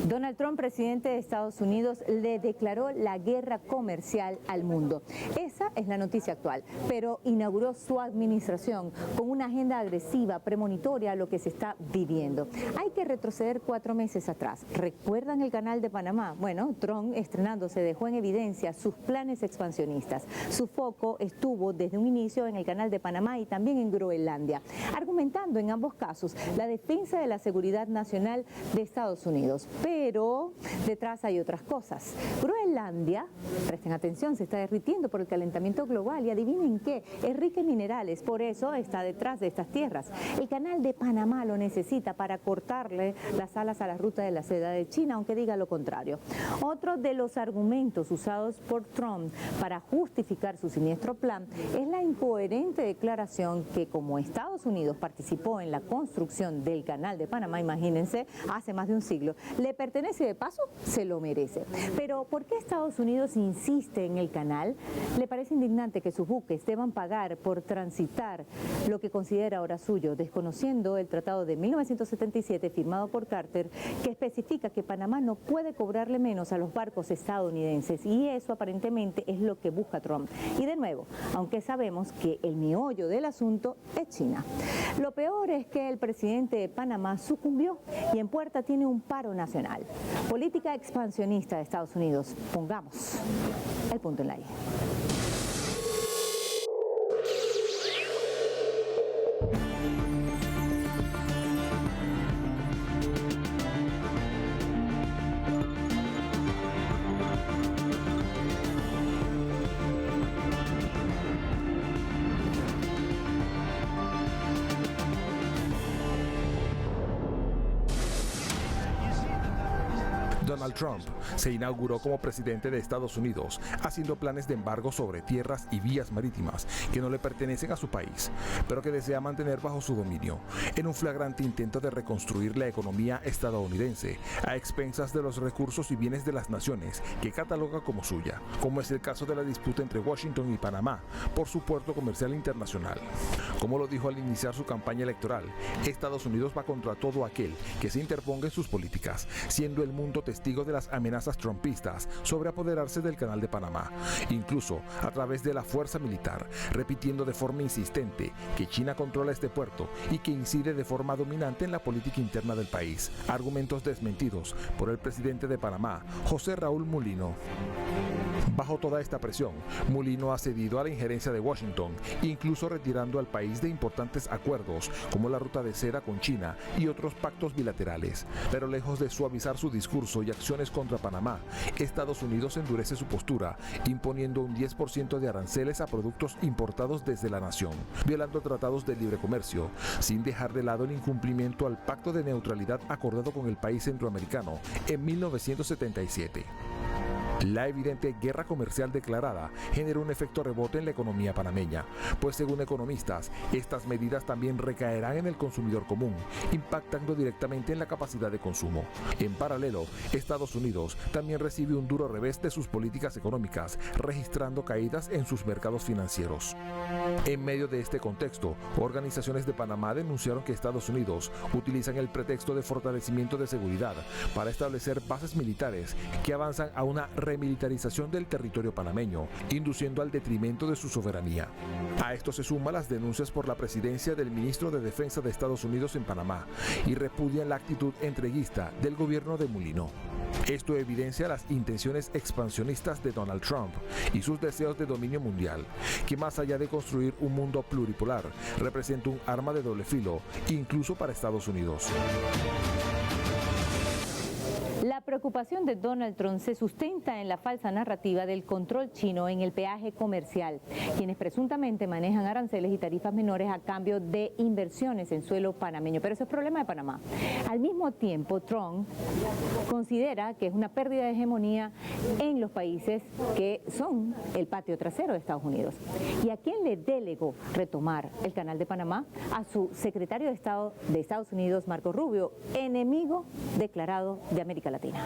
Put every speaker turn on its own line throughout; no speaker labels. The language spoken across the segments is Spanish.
Donald Trump, presidente de Estados Unidos, le declaró la guerra comercial al mundo. Esa es la noticia actual, pero inauguró su administración con una agenda agresiva, premonitoria a lo que se está viviendo. Hay que retroceder 4 meses atrás. ¿Recuerdan el canal de Panamá? Bueno, Trump, estrenándose, dejó en evidencia sus planes expansionistas. Su foco estuvo desde un inicio en el canal de Panamá y también en Groenlandia, argumentando en ambos casos la defensa de la seguridad nacional de Estados Unidos. Pero detrás hay otras cosas. Groenlandia, presten atención, se está derritiendo por el calentamiento global y adivinen qué, es rica en minerales, por eso está detrás de estas tierras. El canal de Panamá lo necesita para cortarle las alas a la ruta de la seda de China, aunque diga lo contrario. Otro de los argumentos usados por Trump para justificar su siniestro plan es la incoherente declaración que como Estados Unidos participó en la construcción del canal de Panamá, imagínense, hace más de un siglo, le pertenece y de paso se lo merece. Pero ¿por qué Estados Unidos insiste en el canal? ¿Le parece indignante que sus buques deban pagar por transitar lo que considera ahora suyo, desconociendo el tratado de 1977 firmado por Carter, que especifica que Panamá no puede cobrarle menos a los barcos estadounidenses? Y eso aparentemente es lo que busca Trump. Y de nuevo, aunque sabemos que el meollo del asunto es China. Lo peor es que el presidente de Panamá sucumbió y en puerta tiene un paro nacional. Política expansionista de Estados Unidos. Pongamos el punto en la I.
Donald Trump se inauguró como presidente de Estados Unidos, haciendo planes de embargo sobre tierras y vías marítimas que no le pertenecen a su país, pero que desea mantener bajo su dominio, en un flagrante intento de reconstruir la economía estadounidense a expensas de los recursos y bienes de las naciones que cataloga como suya, como es el caso de la disputa entre Washington y Panamá por su puerto comercial internacional. Como lo dijo al iniciar su campaña electoral, Estados Unidos va contra todo aquel que se interponga en sus políticas, siendo el mundo testigo de las amenazas trumpistas sobre apoderarse del canal de Panamá, incluso a través de la fuerza militar, repitiendo de forma insistente que China controla este puerto y que incide de forma dominante en la política interna del país. Argumentos desmentidos por el presidente de Panamá, José Raúl Mulino. Bajo toda esta presión, Mulino ha cedido a la injerencia de Washington, incluso retirando al país de importantes acuerdos como la ruta de seda con China y otros pactos bilaterales. Pero lejos de suavizar su discurso y acciones contra Panamá, Estados Unidos endurece su postura, imponiendo un 10% de aranceles a productos importados desde la nación, violando tratados de libre comercio, sin dejar de lado el incumplimiento al pacto de neutralidad acordado con el país centroamericano en 1977. La evidente guerra comercial declarada generó un efecto rebote en la economía panameña, pues según economistas, estas medidas también recaerán en el consumidor común, impactando directamente en la capacidad de consumo. En paralelo, Estados Unidos también recibe un duro revés de sus políticas económicas, registrando caídas en sus mercados financieros. En medio de este contexto, organizaciones de Panamá denunciaron que Estados Unidos utilizan el pretexto de fortalecimiento de seguridad para establecer bases militares que avanzan a una remilitarización del territorio panameño, induciendo al detrimento de su soberanía. A esto se suman las denuncias por la presidencia del ministro de Defensa de Estados Unidos en Panamá y repudian la actitud entreguista del gobierno de Mulino. Esto evidencia las intenciones expansionistas de Donald Trump y sus deseos de dominio mundial, que más allá de construir un mundo pluripolar, representa un arma de doble filo, incluso para Estados Unidos.
La preocupación de Donald Trump se sustenta en la falsa narrativa del control chino en el peaje comercial, quienes presuntamente manejan aranceles y tarifas menores a cambio de inversiones en suelo panameño. Pero eso es problema de Panamá. Al mismo tiempo, Trump considera que es una pérdida de hegemonía en los países que son el patio trasero de Estados Unidos. ¿Y a quién le delegó retomar el canal de Panamá? A su secretario de Estado de Estados Unidos, Marco Rubio, enemigo declarado de América Latina.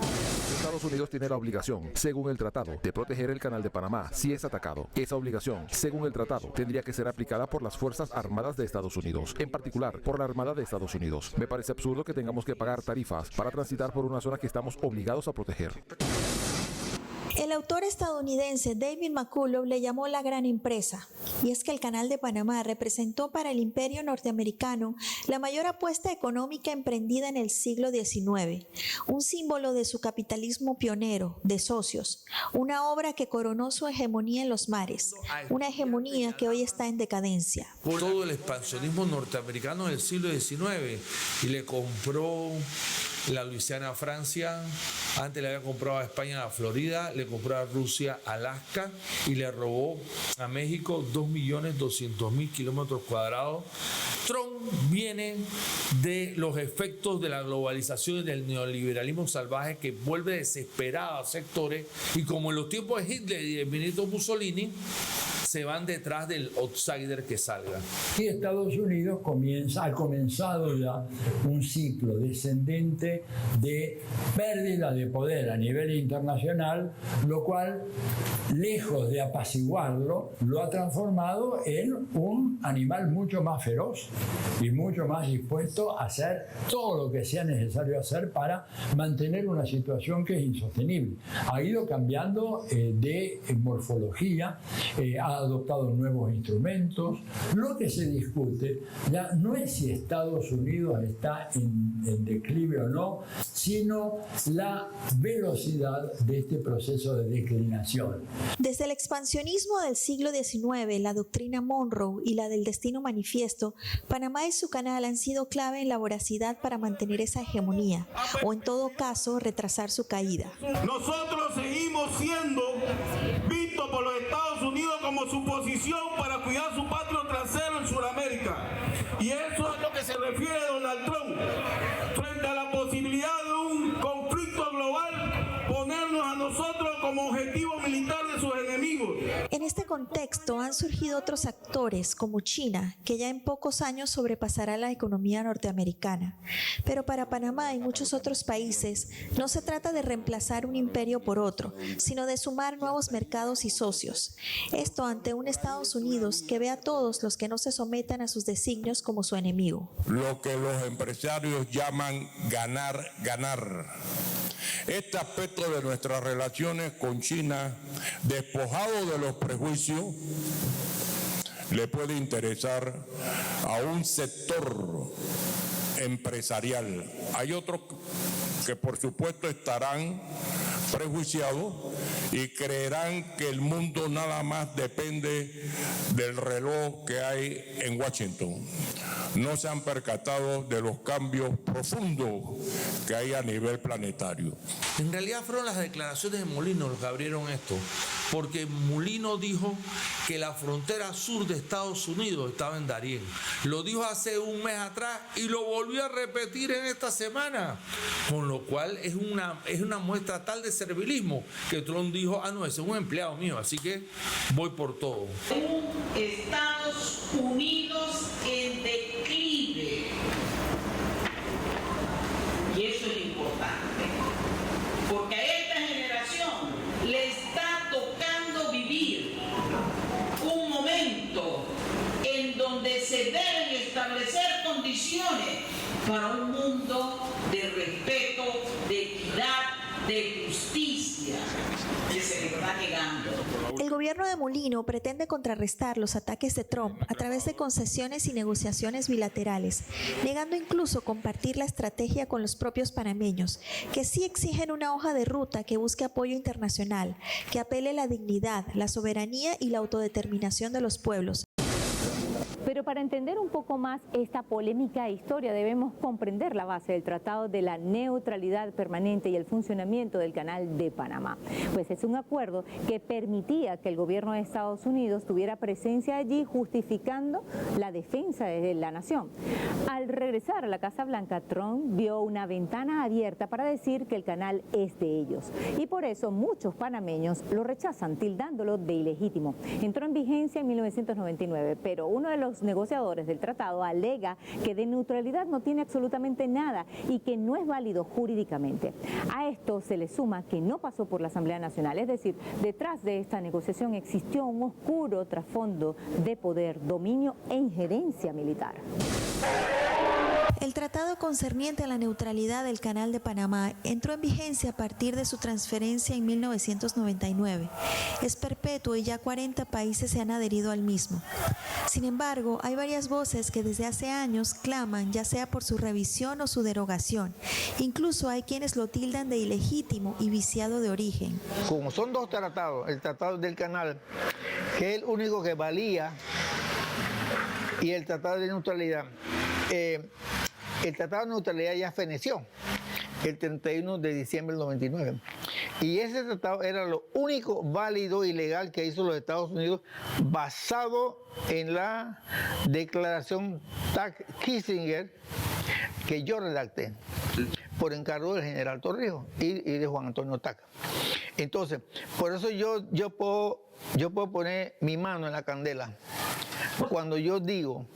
Estados Unidos tiene la obligación, según el tratado, de proteger el Canal de Panamá si es atacado. Esa obligación, según el tratado, tendría que ser aplicada por las Fuerzas Armadas de Estados Unidos, en particular por la Armada de Estados Unidos. Me parece absurdo que tengamos que pagar tarifas para transitar por una zona que estamos obligados a proteger.
El autor estadounidense David McCullough le llamó la gran empresa, y es que el Canal de Panamá representó para el imperio norteamericano la mayor apuesta económica emprendida en el siglo XIX, un símbolo de su capitalismo pionero, de socios, una obra que coronó su hegemonía en los mares, una hegemonía que hoy está en decadencia.
Todo el expansionismo norteamericano del siglo XIX y le compró la Luisiana a Francia, antes le había comprado a España la Florida, le compró a Rusia Alaska y le robó a México 2.200.000 kilómetros cuadrados. Trump viene de los efectos de la globalización y del neoliberalismo salvaje que vuelve desesperado a sectores, y como en los tiempos de Hitler y de Benito Mussolini, se van detrás del outsider que salga.
Y Estados Unidos ha comenzado ya un ciclo descendente de pérdida de poder a nivel internacional, lo cual, lejos de apaciguarlo, lo ha transformado en un animal mucho más feroz y mucho más dispuesto a hacer todo lo que sea necesario hacer para mantener una situación que es insostenible. Ha ido cambiando de morfología, ha adoptado nuevos instrumentos. Lo que se discute ya no es si Estados Unidos está en declive o no, sino la velocidad de este proceso de declinación.
Desde el expansionismo del siglo XIX, la doctrina Monroe y la del destino manifiesto, Panamá y su canal han sido clave en la voracidad para mantener esa hegemonía, o en todo caso, retrasar su caída.
Nosotros seguimos siendo vistos por los Estados Unidos como su posición para cuidar su patio trasero en Sudamérica. Y eso es lo que se refiere Donald Trump. Frente a la posibilidad de un conflicto global, ponernos a nosotros como objetivo militar de sus enemigos.
En este contexto han surgido otros actores como China, que ya en pocos años sobrepasará la economía norteamericana. Pero para Panamá y muchos otros países no se trata de reemplazar un imperio por otro, sino de sumar nuevos mercados y socios. Esto ante un Estados Unidos que ve a todos los que no se sometan a sus designios como su enemigo.
Lo que los empresarios llaman ganar, ganar. Este aspecto de nuestras relaciones con China, despojado de los prejuicios, le puede interesar a un sector empresarial. Hay otros que por supuesto estarán prejuiciados y creerán que el mundo nada más depende del reloj que hay en Washington. No se han percatado de los cambios profundos que hay a nivel planetario.
En realidad fueron las declaraciones de Molino los que abrieron esto, porque Molino dijo que la frontera sur de Estados Unidos estaba en Darién. Lo dijo hace un mes atrás y lo volvió a repetir en esta semana, con lo cual es una muestra tal de servilismo que Trump dijo, no, ese es un empleado mío, así que voy por todo.
Estados Unidos en declive. Y eso es importante, porque a esta generación le está tocando vivir un momento en donde se deben establecer condiciones para un mundo de respeto, de equidad, de justicia que se le está negando.
El gobierno de Molino pretende contrarrestar los ataques de Trump a través de concesiones y negociaciones bilaterales, negando incluso compartir la estrategia con los propios panameños, que sí exigen una hoja de ruta que busque apoyo internacional, que apele a la dignidad, la soberanía y la autodeterminación de los pueblos.
Pero para entender un poco más esta polémica historia debemos comprender la base del Tratado de la Neutralidad Permanente y el funcionamiento del Canal de Panamá. Pues es un acuerdo que permitía que el gobierno de Estados Unidos tuviera presencia allí, justificando la defensa de la nación. Al regresar a la Casa Blanca, Trump vio una ventana abierta para decir que el canal es de ellos. Y por eso muchos panameños lo rechazan, tildándolo de ilegítimo. Entró en vigencia en 1999, pero uno de los negociadores del tratado alega que de neutralidad no tiene absolutamente nada y que no es válido jurídicamente. A esto se le suma que no pasó por la Asamblea Nacional, es decir, detrás de esta negociación existió un oscuro trasfondo de poder, dominio e injerencia militar.
El tratado concerniente a la neutralidad del Canal de Panamá entró en vigencia a partir de su transferencia en 1999. Es perpetuo y ya 40 países se han adherido al mismo. Sin embargo, hay varias voces que desde hace años claman ya sea por su revisión o su derogación. Incluso hay quienes lo tildan de ilegítimo y viciado de origen.
Como son dos tratados, el Tratado del Canal, que es el único que valía, y el Tratado de Neutralidad, el Tratado de Neutralidad ya feneció el 31 de diciembre del 99. Y ese tratado era lo único válido y legal que hizo los Estados Unidos, basado en la declaración Taft-Kissinger que yo redacté por encargo del general Torrijos y de Juan Antonio Taca. Entonces, por eso yo puedo poner mi mano en la candela cuando yo digo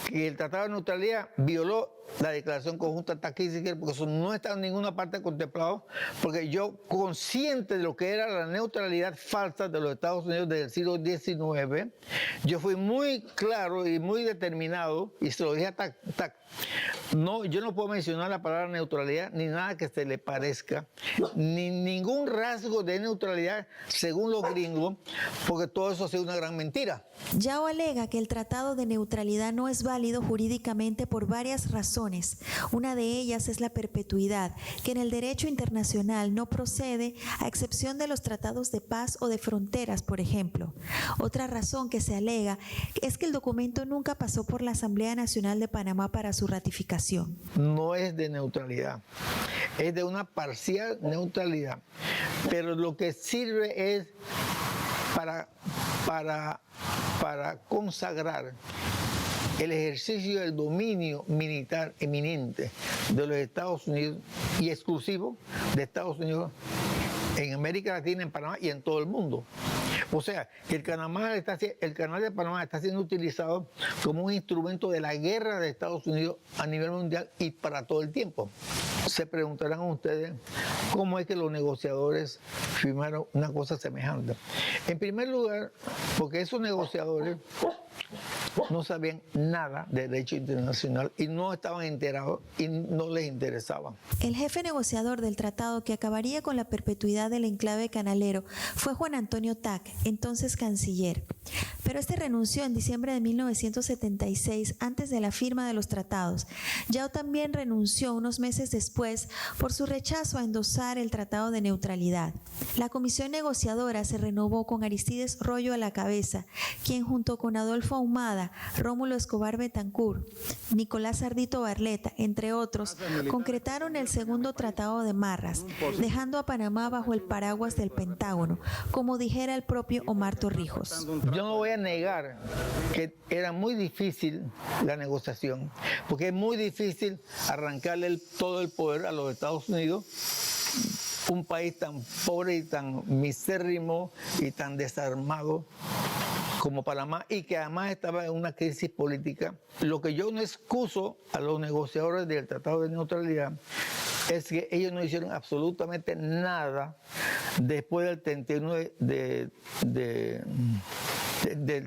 que el Tratado de Neutralidad violó la declaración conjunta Taft-Kissinger, porque eso no está en ninguna parte contemplado, porque yo, consciente de lo que era la neutralidad falsa de los Estados Unidos desde el siglo XIX, yo fui muy claro y muy determinado, y se lo dije a Taft. No, yo no puedo mencionar la palabra neutralidad ni nada que se le parezca, ni ningún rasgo de neutralidad según los gringos, porque todo eso ha sido una gran mentira.
Yao alega que el Tratado de Neutralidad no es válido jurídicamente por varias razones. Una de ellas es la perpetuidad, que en el derecho internacional no procede a excepción de los tratados de paz o de fronteras, por ejemplo. Otra razón que se alega es que el documento nunca pasó por la Asamblea Nacional de Panamá para su ratificación.
No es de neutralidad, es de una parcial neutralidad, pero lo que sirve es para consagrar el ejercicio del dominio militar eminente de los Estados Unidos y exclusivo de Estados Unidos en América Latina, en Panamá y en todo el mundo. O sea, que el canal de Panamá está siendo utilizado como un instrumento de la guerra de Estados Unidos a nivel mundial y para todo el tiempo. Se preguntarán ustedes cómo es que los negociadores firmaron una cosa semejante. En primer lugar, porque esos negociadores no sabían nada de derecho internacional y no estaban enterados y no les interesaba.
El jefe negociador del tratado que acabaría con la perpetuidad del enclave canalero fue Juan Antonio Tac, entonces canciller. Pero este renunció en diciembre de 1976, antes de la firma de los tratados. Yao también renunció unos meses después por su rechazo a endosar el Tratado de Neutralidad. La comisión negociadora se renovó con Aristides Royo a la cabeza, quien junto con Adolfo Ahumada, Rómulo Escobar Betancourt, Nicolás Ardito Barletta, entre otros, concretaron el segundo Tratado de Marras, dejando a Panamá bajo el paraguas del Pentágono, como dijera el propio Omar Torrijos.
Yo no voy a negar que era muy difícil la negociación, porque es muy difícil arrancarle todo el poder a los Estados Unidos, un país tan pobre y tan misérrimo y tan desarmado como Panamá, y que además estaba en una crisis política. Lo que yo no excuso a los negociadores del Tratado de Neutralidad es que ellos no hicieron absolutamente nada después del 31 del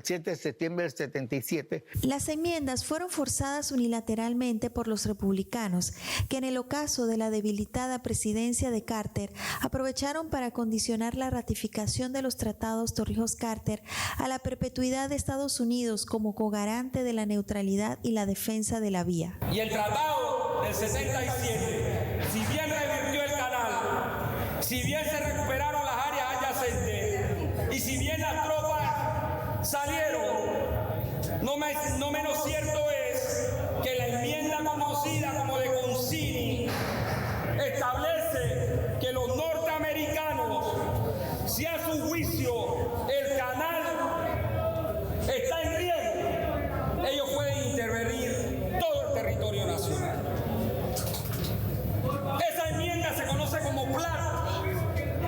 7 de septiembre del 77.
Las enmiendas fueron forzadas unilateralmente por los republicanos, que en el ocaso de la debilitada presidencia de Carter aprovecharon para condicionar la ratificación de los tratados Torrijos-Carter a la perpetuidad de Estados Unidos como cogarante de la neutralidad y la defensa de la vía.
Y el tratado del 77, si bien revirtió el canal, si bien se recuperaron las áreas adyacentes y si bien las tropas salieron, no menos cierto es que la enmienda conocida como de Concini establece que los norteamericanos, si a su juicio el canal está en riesgo, ellos pueden intervenir todo el territorio nacional. Esa enmienda se conoce como PLAT.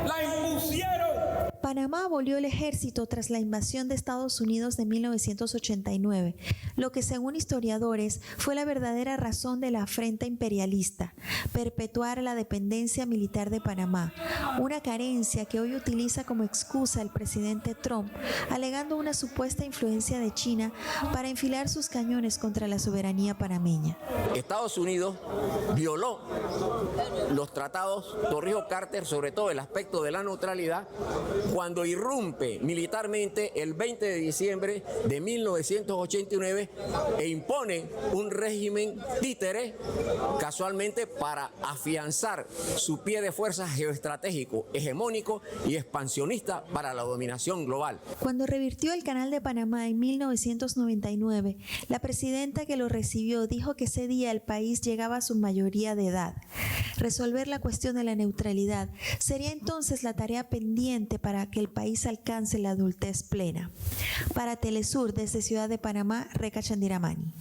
La impusieron.
Panamá abolió abolió el ejército tras la invasión de Estados Unidos de 1989, lo que según historiadores fue la verdadera razón de la afrenta imperialista, perpetuar la dependencia militar de Panamá, una carencia que hoy utiliza como excusa el presidente Trump, alegando una supuesta influencia de China para enfilar sus cañones contra la soberanía panameña.
Estados Unidos violó los tratados Torrijos-Carter, sobre todo el aspecto de la neutralidad, cuando irrumpe militarmente el 20 de diciembre de 1989 e impone un régimen títere, casualmente para afianzar su pie de fuerza geoestratégico, hegemónico y expansionista para la dominación global.
Cuando revirtió el Canal de Panamá en 1999, la presidenta que lo recibió dijo que ese día el país llegaba a su mayoría de edad. Resolver la cuestión de la neutralidad sería entonces la tarea pendiente para que el país alcance la adultez plena. Para Telesur, desde Ciudad de Panamá, Reca Chandiramani.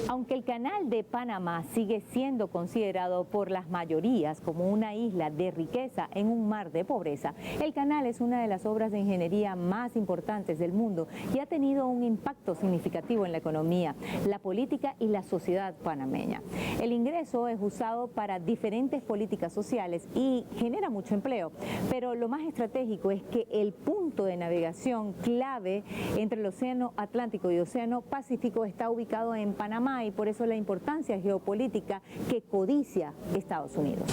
Aunque el Canal de Panamá sigue siendo considerado por las mayorías como una isla de riqueza en un mar de pobreza, el canal es una de las obras de ingeniería más importantes del mundo y ha tenido un impacto significativo en la economía, la política y la sociedad panameña. El ingreso es usado para diferentes políticas sociales y genera mucho empleo, pero lo más estratégico es que el punto de navegación clave entre el Océano Atlántico y Océano Pacífico está ubicado en Panamá y por eso la importancia geopolítica que codicia Estados Unidos.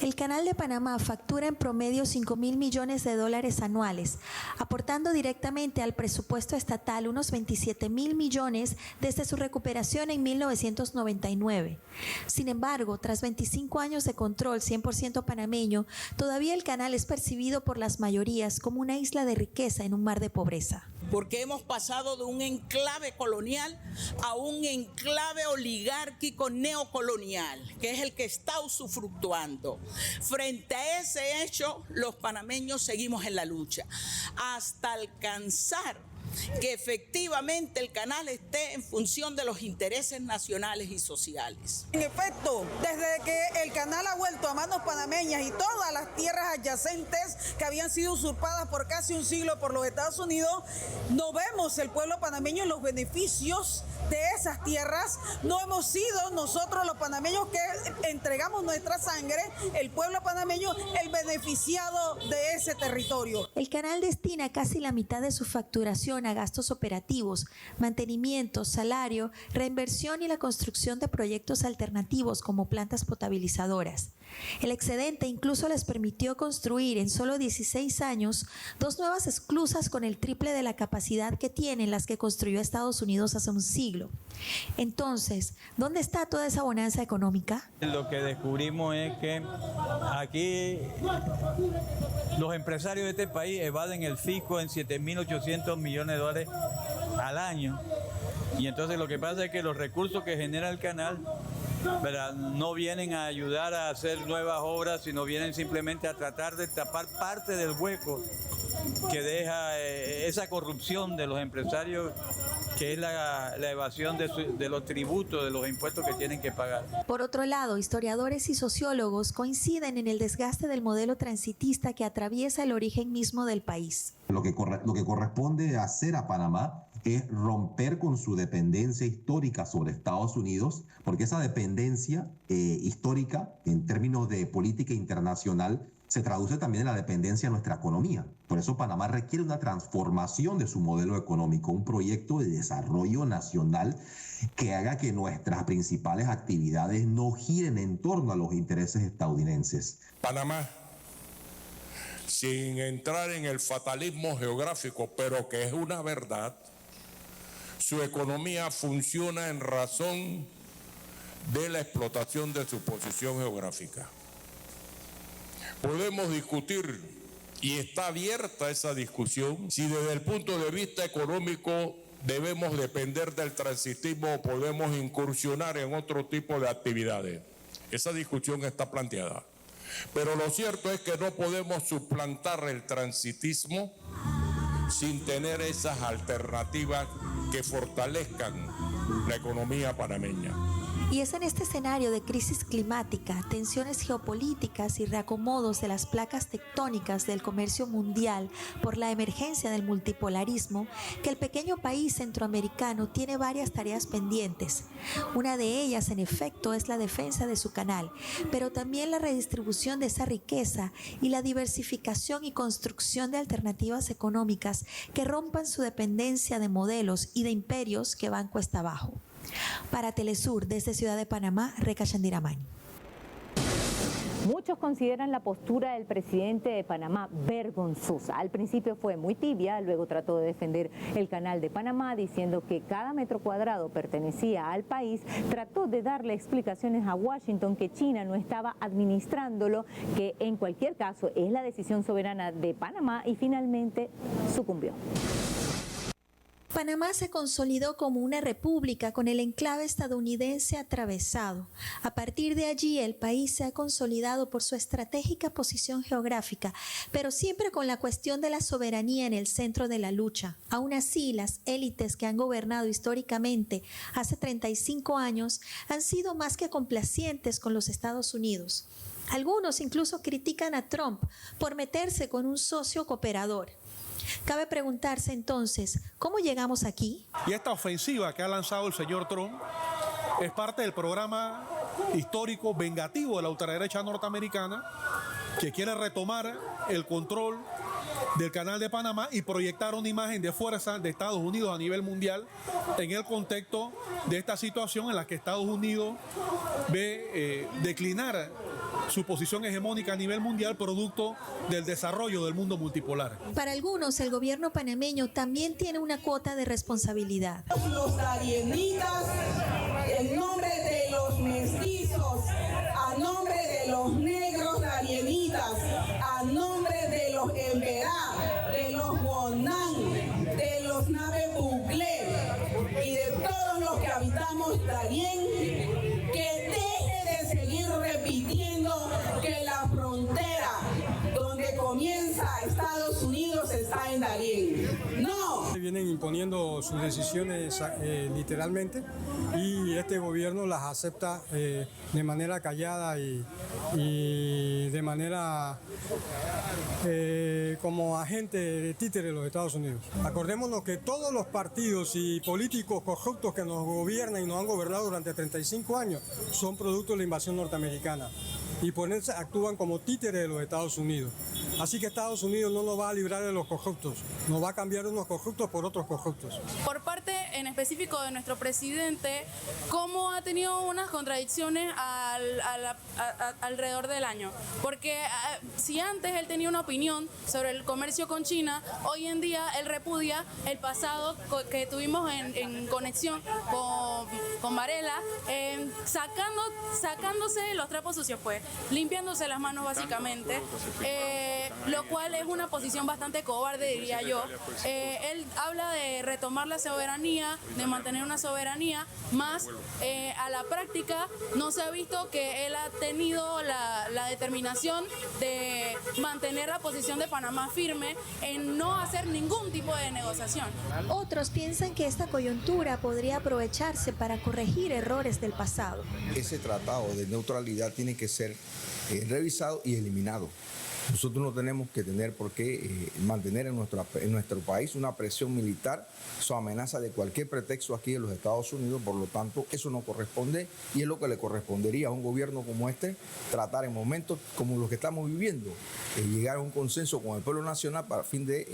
El Canal de Panamá factura en promedio $5.000 millones anuales, aportando directamente al presupuesto estatal unos $27.000 millones desde su recuperación en 1999. Sin embargo, tras 25 años de control 100% panameño, todavía el canal es percibido por las mayorías como una isla de riqueza en un mar de pobreza.
Porque hemos pasado de un enclave colonial a un enclave oligárquico neocolonial, que es el que está usufructuando. Frente a ese hecho, los panameños seguimos en la lucha hasta alcanzar que efectivamente el canal esté en función de los intereses nacionales y sociales.
En efecto, desde que el canal ha vuelto a manos panameñas y todas las tierras adyacentes que habían sido usurpadas por casi un siglo por los Estados Unidos, no vemos el pueblo panameño en los beneficios de esas tierras. No hemos sido nosotros los panameños que entregamos nuestra sangre, el pueblo panameño, el beneficiado de ese territorio.
El canal destina casi la mitad de su facturación a gastos operativos, mantenimiento, salario, reinversión y la construcción de proyectos alternativos como plantas potabilizadoras. El excedente incluso les permitió construir en solo 16 años 2 nuevas esclusas con el triple de la capacidad que tienen las que construyó Estados Unidos hace un siglo. Entonces, ¿dónde está toda esa bonanza económica?
Lo que descubrimos es que aquí los empresarios de este país evaden el fisco en $7.800 millones al año. Y entonces lo que pasa es que los recursos que genera el canal, ¿verdad?, no vienen a ayudar a hacer nuevas obras, sino vienen simplemente a tratar de tapar parte del hueco que deja esa corrupción de los empresarios, que es la evasión de los tributos, de los impuestos que tienen que pagar.
Por otro lado, historiadores y sociólogos coinciden en el desgaste del modelo transitista que atraviesa el origen mismo del país.
Lo que corresponde hacer a Panamá es romper con su dependencia histórica sobre Estados Unidos, porque esa dependencia histórica en términos de política internacional se traduce también en la dependencia de nuestra economía. Por eso Panamá requiere una transformación de su modelo económico, un proyecto de desarrollo nacional que haga que nuestras principales actividades no giren en torno a los intereses estadounidenses.
Panamá sin entrar en el fatalismo geográfico, pero que es una verdad, su economía funciona en razón de la explotación de su posición geográfica. Podemos discutir, y está abierta esa discusión, si desde el punto de vista económico debemos depender del transitismo o podemos incursionar en otro tipo de actividades. Esa discusión está planteada. Pero lo cierto es que no podemos suplantar el transitismo sin tener esas alternativas que fortalezcan la economía panameña.
Y es en este escenario de crisis climática, tensiones geopolíticas y reacomodos de las placas tectónicas del comercio mundial por la emergencia del multipolarismo que el pequeño país centroamericano tiene varias tareas pendientes. Una de ellas, en efecto, es la defensa de su canal, pero también la redistribución de esa riqueza y la diversificación y construcción de alternativas económicas que rompan su dependencia de modelos y de imperios que van cuesta abajo. Para Telesur, desde Ciudad de Panamá, Reca Chandiramani.
Muchos consideran la postura del presidente de Panamá vergonzosa. Al principio fue muy tibia, luego trató de defender el canal de Panamá diciendo que cada metro cuadrado pertenecía al país. Trató de darle explicaciones a Washington que China no estaba administrándolo, que en cualquier caso es la decisión soberana de Panamá, y finalmente sucumbió.
Panamá se consolidó como una república con el enclave estadounidense atravesado. A partir de allí, el país se ha consolidado por su estratégica posición geográfica, pero siempre con la cuestión de la soberanía en el centro de la lucha. Aún así, las élites que han gobernado históricamente hace 35 años han sido más que complacientes con los Estados Unidos. Algunos incluso critican a Trump por meterse con un socio cooperador. Cabe preguntarse entonces, ¿cómo llegamos aquí?
Y esta ofensiva que ha lanzado el señor Trump es parte del programa histórico vengativo de la ultraderecha norteamericana, que quiere retomar el control del canal de Panamá y proyectar una imagen de fuerza de Estados Unidos a nivel mundial en el contexto de esta situación en la que Estados Unidos ve declinar su posición hegemónica a nivel mundial producto del desarrollo del mundo multipolar.
Para algunos, el gobierno panameño también tiene una cuota de responsabilidad.
Los darienitas, en nombre de los mestizos, a nombre de los negros darienitas, a nombre de los emberá, de los bonán, de los nave bucle y de todos los que habitamos Darién, que deje de seguir repitiendo que la frontera donde comienza Estados Unidos está en Darién. ¡No!
Vienen imponiendo sus decisiones literalmente, y este gobierno las acepta de manera callada y de manera como agente de títere de los Estados Unidos. Acordémonos que todos los partidos y políticos corruptos que nos gobiernan y nos han gobernado durante 35 años son producto de la invasión norteamericana, y por eso actúan como títeres de los Estados Unidos. Así que Estados Unidos no nos va a librar de los corruptos, nos va a cambiar unos corruptos por otros corruptos.
Por parte en específico de nuestro presidente, ¿cómo ha tenido unas contradicciones alrededor del año? Porque si antes él tenía una opinión sobre el comercio con China, hoy en día él repudia el pasado que tuvimos en conexión con Varela, sacándose los trapos sucios, pues, limpiándose las manos básicamente, lo cual es una posición bastante cobarde, diría yo. Él habla de retomar la soberanía, de mantener una soberanía, más a la práctica no se ha visto que él ha tenido la determinación de mantener la posición de Panamá firme en no hacer ningún tipo de negociación.
Otros piensan que esta coyuntura podría aprovecharse para corregir errores del pasado.
Ese tratado de neutralidad tiene que ser revisado y eliminado. Nosotros no tenemos que tener por qué mantener en nuestro país una presión militar, su amenaza de cualquier pretexto aquí en los Estados Unidos. Por lo tanto, eso no corresponde, y es lo que le correspondería a un gobierno como este, tratar en momentos como los que estamos viviendo, llegar a un consenso con el pueblo nacional para fin de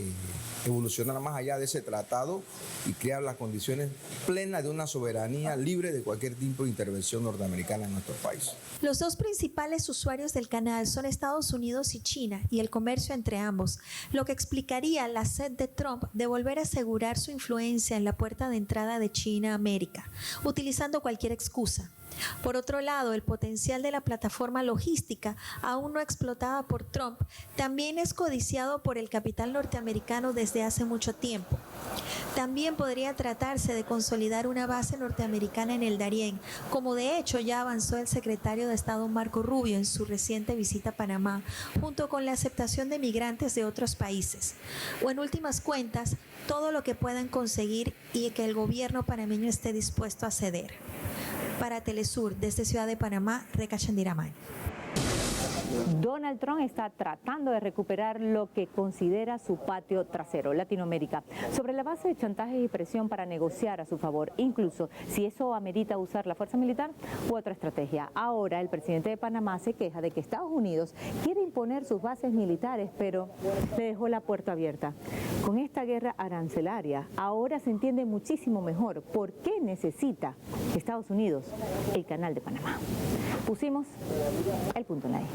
evolucionar más allá de ese tratado y crear las condiciones plenas de una soberanía libre de cualquier tipo de intervención norteamericana en nuestro país.
Los dos principales usuarios del canal son Estados Unidos y China. China y el comercio entre ambos, lo que explicaría la sed de Trump de volver a asegurar su influencia en la puerta de entrada de China a América, utilizando cualquier excusa. Por otro lado, el potencial de la plataforma logística, aún no explotada por Trump, también es codiciado por el capital norteamericano desde hace mucho tiempo. También podría tratarse de consolidar una base norteamericana en el Darién, como de hecho ya avanzó el secretario de Estado Marco Rubio en su reciente visita a Panamá, junto con la aceptación de migrantes de otros países. O en últimas cuentas, todo lo que puedan conseguir y que el gobierno panameño esté dispuesto a ceder. Para Telesur, desde Ciudad de Panamá, Reca Chandiramani.
Donald Trump está tratando de recuperar lo que considera su patio trasero, Latinoamérica, sobre la base de chantajes y presión para negociar a su favor, incluso si eso amerita usar la fuerza militar u otra estrategia. Ahora el presidente de Panamá se queja de que Estados Unidos quiere imponer sus bases militares, pero le dejó la puerta abierta. Con esta guerra arancelaria, ahora se entiende muchísimo mejor por qué necesita Estados Unidos el Canal de Panamá. Pusimos el punto en la I.